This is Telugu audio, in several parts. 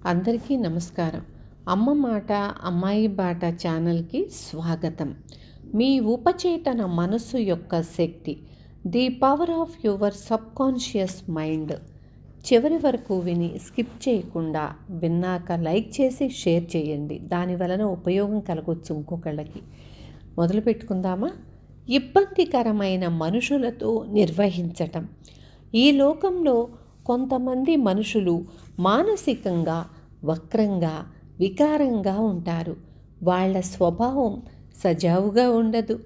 అందరికీ నమస్కారం. అమ్మ మాట అమ్మాయి బాట ఛానల్కి స్వాగతం. మీ ఉపచేతన మనస్సు యొక్క శక్తి, the power of your subconscious mind. చివరి వరకు విని స్కిప్ చేయకుండా విన్నాక లైక్ చేసి షేర్ చేయండి. దాని వలన ఉపయోగం కలగొచ్చు ఇంకొకళ్ళకి. మొదలు పెట్టుకుందామా? ఇబ్బందికరమైన మనుషులతో నిర్వహించటం. ఈ లోకంలో కొంతమంది మనుషులు మానసికంగా వక్రంగా వికారంగా ఉంటారు. వాళ్ళ స్వభావం సజావుగా ఉండదు.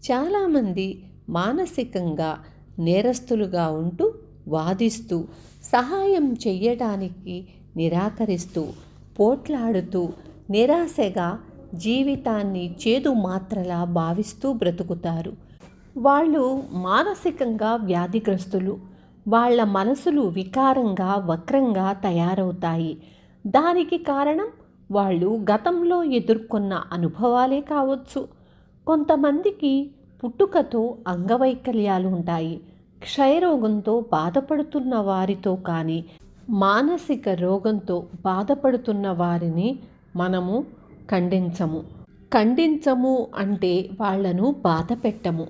చాలామంది మానసికంగా నేరస్తులుగా ఉంటూ వాదిస్తూ సహాయం చెయ్యడానికి నిరాకరిస్తూ పోట్లాడుతూ నిరాశగా జీవితాన్ని చేదు మాత్రలా భావిస్తూ బ్రతుకుతారు. వాళ్ళు మానసికంగా వ్యాధిగ్రస్తులు. వాళ్ళ మనసులు వికారంగా వక్రంగా తయారవుతాయి. దానికి కారణం వాళ్ళు గతంలో ఎదుర్కొన్న అనుభవాలే కావచ్చు. కొంతమందికి పుట్టుకతో అంగవైకల్యాలు ఉంటాయి. క్షయరోగంతో బాధపడుతున్న వారితో కానీ మానసిక రోగంతో బాధపడుతున్న వారిని మనము ఖండించము అంటే వాళ్లను బాధ పెట్టము.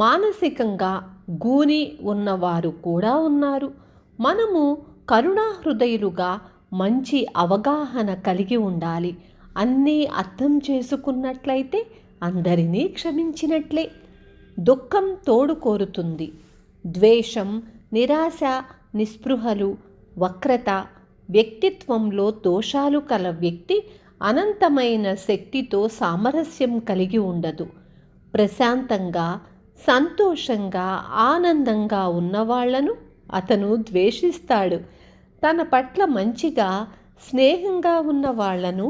మానసికంగా గూని ఉన్నవారు కూడా ఉన్నారు. మనము కరుణాహృదయులుగా మంచి అవగాహన కలిగి ఉండాలి. అన్నీ అర్థం చేసుకున్నట్లయితే అందరినీ క్షమించినట్లే. దుఃఖం తోడు కోరుతుంది. ద్వేషం, నిరాశ, నిస్పృహలు, వక్రత, వ్యక్తిత్వంలో దోషాలు కల వ్యక్తి అనంతమైన శక్తితో సామరస్యం కలిగి ఉండదు. ప్రశాంతంగా సంతోషంగా ఆనందంగా ఉన్నవాళ్లను అతను ద్వేషిస్తాడు. తన పట్ల మంచిగా స్నేహంగా ఉన్న వాళ్లను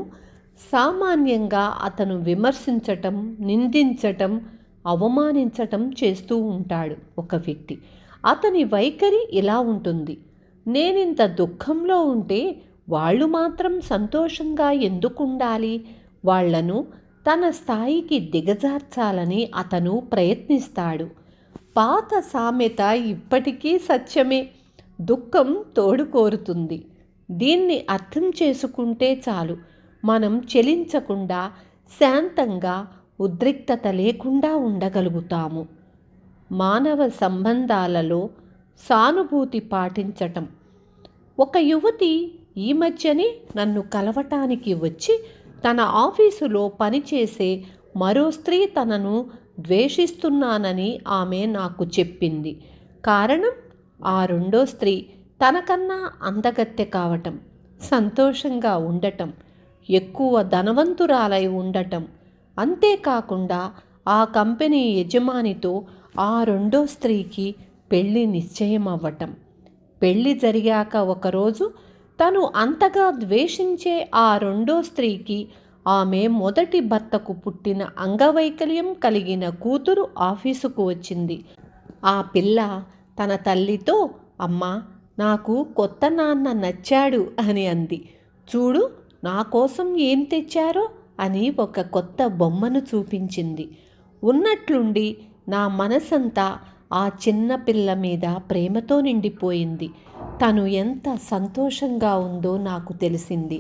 సామాన్యంగా అతను విమర్శించటం, నిందించటం, అవమానించటం చేస్తూ ఉంటాడు. ఒక వ్యక్తి అతని వైఖరి ఇలా ఉంటుంది: నేనింత దుఃఖంలో ఉంటే వాళ్ళు మాత్రం సంతోషంగా ఎందుకు ఉండాలి? వాళ్లను తన స్థాయికి దిగజార్చాలని అతను ప్రయత్నిస్తాడు. పాత సామెత ఇప్పటికీ సత్యమే. దుఃఖం తోడు కోరుతుంది. దీన్ని అర్థం చేసుకుంటే చాలు, మనం చలించకుండా శాంతంగా ఉద్రిక్తత లేకుండా ఉండగలుగుతాము. మానవ సంబంధాలలో సానుభూతి పాటించటం. ఒక యువతి ఈ మధ్యనే నన్ను కలవటానికి వచ్చి తన ఆఫీసులో పనిచేసే మరో స్త్రీ తనను ద్వేషిస్తున్నానని ఆమె నాకు చెప్పింది. కారణం ఆ రెండో స్త్రీ తనకన్నా అందగత్తె కావటం, సంతోషంగా ఉండటం, ఎక్కువ ధనవంతురాలై ఉండటం. అంతేకాకుండా ఆ కంపెనీ యజమానితో ఆ రెండో స్త్రీకి పెళ్లి నిశ్చయమవ్వటం. పెళ్లి జరిగాక ఒకరోజు తను అంతగా ద్వేషించే ఆ రెండో స్త్రీకి ఆమె మొదటి భర్తకు పుట్టిన అంగవైకల్యం కలిగిన కూతురు ఆఫీసుకు వచ్చింది. ఆ పిల్ల తన తల్లితో, అమ్మా, నాకు కొత్త నాన్న నచ్చాడు అని అంది. చూడు, నా కోసం ఏం తెచ్చారో అని ఒక కొత్త బొమ్మను చూపించింది. ఉన్నట్లుండి నా మనసంతా ఆ చిన్న పిల్ల మీద ప్రేమతో నిండిపోయింది. తను ఎంత సంతోషంగా ఉందో నాకు తెలిసింది.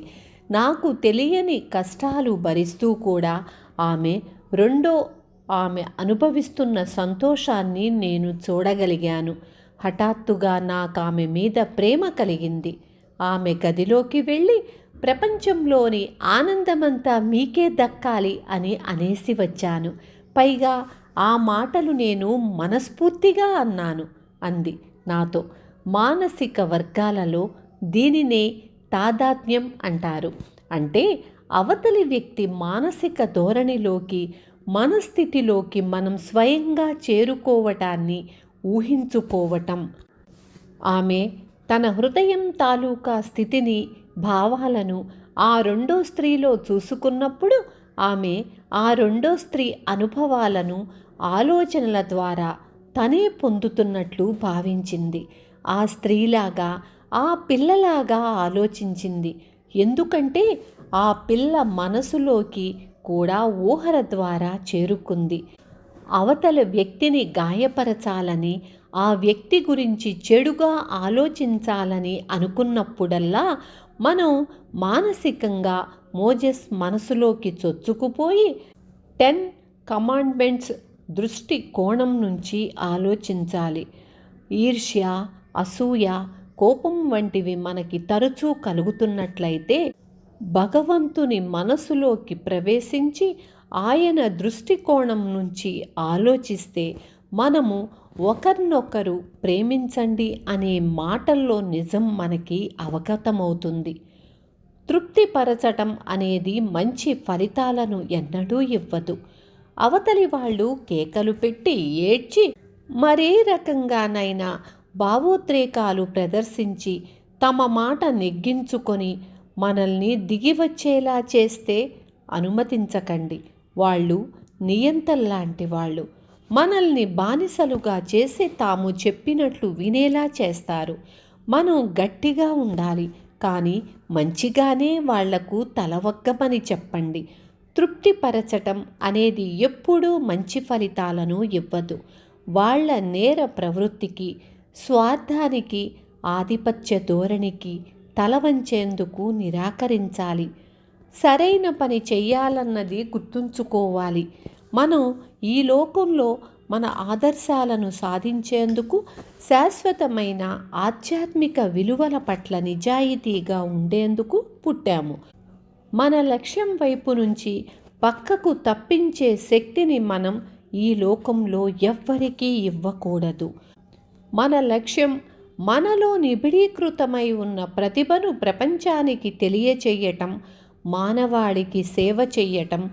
నాకు తెలియని కష్టాలు భరిస్తూ కూడా ఆమె అనుభవిస్తున్న సంతోషాన్ని నేను చూడగలిగాను. హఠాత్తుగా నాకు ఆమె మీద ప్రేమ కలిగింది. ఆమె గదిలోకి వెళ్ళి, ప్రపంచంలోని ఆనందమంతా మీకే దక్కాలి అని అనేసి వచ్చాను. పైగా ఆ మాటలు నేను మనస్ఫూర్తిగా అన్నాను అంది నాతో. మానసిక వర్గాలలో దీనినే తాదాత్మ్యం అంటారు. అంటే అవతలి వ్యక్తి మానసిక ధోరణిలోకి, మనస్థితిలోకి మనం స్వయంగా చేరుకోవటాన్ని ఊహించుకోవటం. ఆమె తన హృదయం తాలూకా స్థితిని, భావాలను ఆ రెండో స్త్రీలో చూసుకున్నప్పుడు ఆమె ఆ రెండో స్త్రీ అనుభవాలను ఆలోచనల ద్వారా తనే పొందుతున్నట్లు భావించింది. ఆ స్త్రీలాగా, ఆ పిల్లలాగా ఆలోచించింది. ఎందుకంటే ఆ పిల్ల మనసులోకి కూడా ఊహల ద్వారా చేరుకుంది. అవతల వ్యక్తిని గాయపరచాలని, ఆ వ్యక్తి గురించి చెడుగా ఆలోచించాలని అనుకున్నప్పుడల్లా మనం మానసికంగా మోజెస్ మనసులోకి చొచ్చుకుపోయి 10 కమాండ్మెంట్స్ దృష్టి కోణం నుంచి ఆలోచించాలి. ఈర్ష్య, అసూయ, కోపం వంటివి మనకి తరచూ కలుగుతున్నట్లయితే భగవంతుని మనసులోకి ప్రవేశించి ఆయన దృష్టికోణం నుంచి ఆలోచిస్తే మనము ఒకరినొకరు ప్రేమించండి అనే మాటల్లో నిజం మనకి అవగతమవుతుంది. తృప్తిపరచటం అనేది మంచి ఫలితాలను ఎన్నడూ ఇవ్వదు. అవతలి వాళ్ళు కేకలు పెట్టి ఏడ్చి మరే రకంగానైనా భావోద్రేకాలు ప్రదర్శించి తమ మాట నెగ్గించుకొని మనల్ని దిగివచ్చేలా చేస్తే అనుమతించకండి. వాళ్ళు నియంతల్లాంటి వాళ్ళు. మనల్ని బానిసలుగా చేసి తాము చెప్పినట్లు వినేలా చేస్తారు. మనం గట్టిగా ఉండాలి, కానీ మంచిగానే వాళ్లకు తలవగ్గమని చెప్పండి. తృప్తిపరచటం అనేది ఎప్పుడూ మంచి ఫలితాలను ఇవ్వదు. వాళ్ళ నేర ప్రవృత్తికి, స్వార్థానికి, ఆధిపత్య ధోరణికి తలవంచేందుకు నిరాకరించాలి. సరైన పని చెయ్యాలన్నది గుర్తుంచుకోవాలి. మనం ఈ లోకంలో మన ఆదర్శాలను సాధించేందుకు, శాశ్వతమైన ఆధ్యాత్మిక విలువల పట్ల నిజాయితీగా ఉండేందుకు పుట్టాము. మన లక్ష్యం వైపు నుంచి పక్కకు తప్పించే శక్తిని మనం ఈ లోకంలో ఎవ్వరికీ ఇవ్వకూడదు. మన లక్ష్యం మనలో నిబిడీకృతమై ఉన్న ప్రతిభను ప్రపంచానికి తెలియచేయటం, మానవాళికి సేవ చెయ్యటం,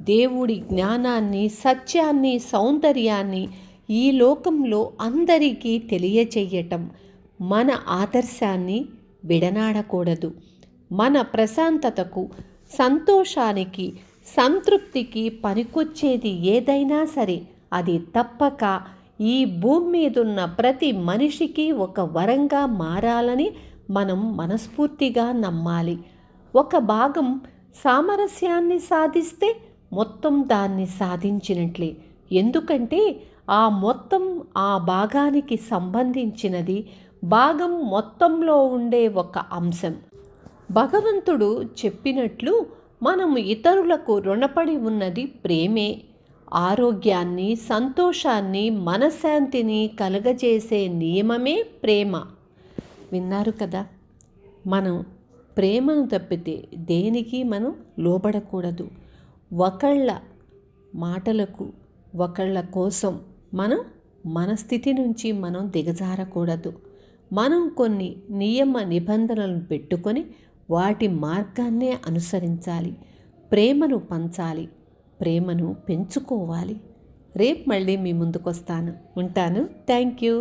దేవుడి జ్ఞానాన్ని, సత్యాన్ని, సౌందర్యాన్ని ఈ లోకంలో అందరికీ తెలియచెయ్యటం. మన ఆదర్శాన్ని విడనాడకూడదు. మన ప్రశాంతతకు, సంతోషానికి, సంతృప్తికి పనికొచ్చేది ఏదైనా సరే అది తప్పక ఈ భూమి మీదున్న ప్రతి మనిషికి ఒక వరంగా మారాలని మనం మనస్ఫూర్తిగా నమ్మాలి. ఒక భాగం సామరస్యాన్ని సాధిస్తే మొత్తం దాన్ని సాధించినట్లే. ఎందుకంటే ఆ మొత్తం ఆ భాగానికి సంబంధించినది. భాగం మొత్తంలో ఉండే ఒక అంశం. భగవంతుడు చెప్పినట్లు మనము ఇతరులకు రుణపడి ఉన్నది ప్రేమే. ఆరోగ్యాన్ని, సంతోషాన్ని, మనశ్శాంతిని కలుగజేసే నియమమే ప్రేమ. విన్నారు కదా. మనం ప్రేమను తప్పితే దేనికి మనం లోబడకూడదు. ఒకళ్ళ మాటలకు, ఒకళ్ళ కోసం మనం మన స్థితి నుంచి మనం దిగజారకూడదు. మనం కొన్ని నియమ నిబంధనలను పెట్టుకొని వాటి మార్గాన్నే అనుసరించాలి. ప్రేమను పంచాలి, ప్రేమను పెంచుకోవాలి. రేపు మళ్ళీ మీ ముందుకు వస్తాను. ఉంటాను. Thank you.